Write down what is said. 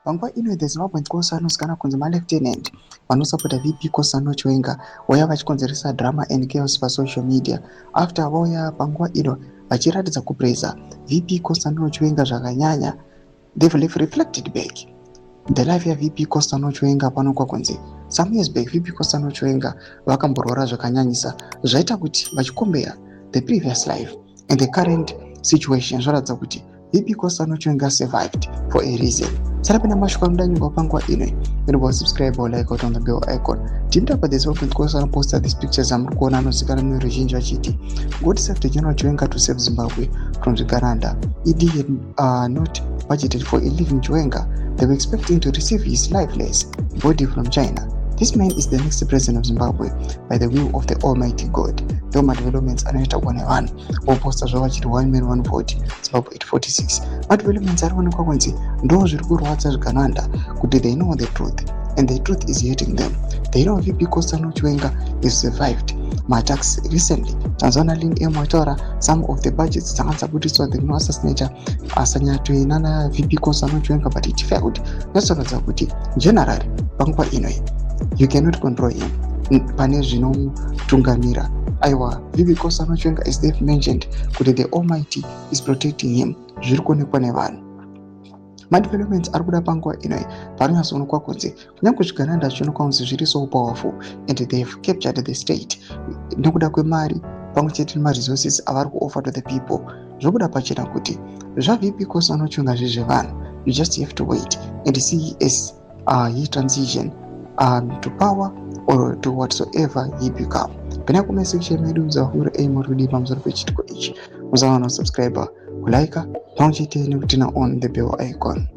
panguva ino the Zimbabwean Concerns kana kunzi ma-lieutenant vanosapota VP Kosano Chiwenga vauya vachikonzeresa drama and chaos pasocial media after vauya panguva ino vachiratidza kupraisa VP Kosano Chiwenga zvakanyanya. They've reflected back the life ya VP Kosano Chiwenga pano kwakunzi some years back VP Kosano Chiwenga vakamborwara zvakanyanyisa zvaita kuti vachikombeya the previous life and the current situation zvaratidza kuti VP Kosano Chiwenga survived for a reason. Sara pena mashuka mudanyingwa panguva ino inoba subscribe or like on the bell icon. Timida pa the Zimbabwean Kosano poster these pictures amuri kuona anozikanwa neruzhinji vachiti God save the General Chiwenga to save Zimbabwe from Zvigananda. ED had not budgeted for a living Chiwenga. They were expecting to receive his lifeless body from China. This man is the next president of Zimbabwe by the will of the Almighty God. Thoma developments anoita one one oposta zvavachiti one man one vote Zimbabwe 846. Developments arikuonekwa kunzi ndo zviri kurwadza Zvigananda kuti they know the truth and the truth is hitting them. They know VP Kosano Chiwenga is survived attacks recently. Tanzania Lin ATAURA some of the budgets dzakadzabudiswa the assassinate asanyatoinana VP Kosano Chiwenga but it failed. Zvasorodza kuti generally panguva ino you cannot control him pane zvinomutungamira. Aiwa VP Kosano Chiwenga is they've mentioned kuti the Almighty is protecting him. Zviri kuonekwa nevanhu. Madevelopments ari kuda panguva ino panonyatsoonekwa kunzi kunyange Zvigananda zvionekwa kunzi zviri so powerful and they have captured the state nekuda kwemari pamwe chete nemaresources avari kuoffer to the people. Zvokuda pachena kuti zvaVP Kosano Chiwenga zvezvevanhu you just have to wait and see as he transition to power or to whatsoever he become. Pena kuma section medu muzahura muri kudi pamusoro pechitiko ichi musawana subscriber kulike pamwe chete nekutina on the bell icon.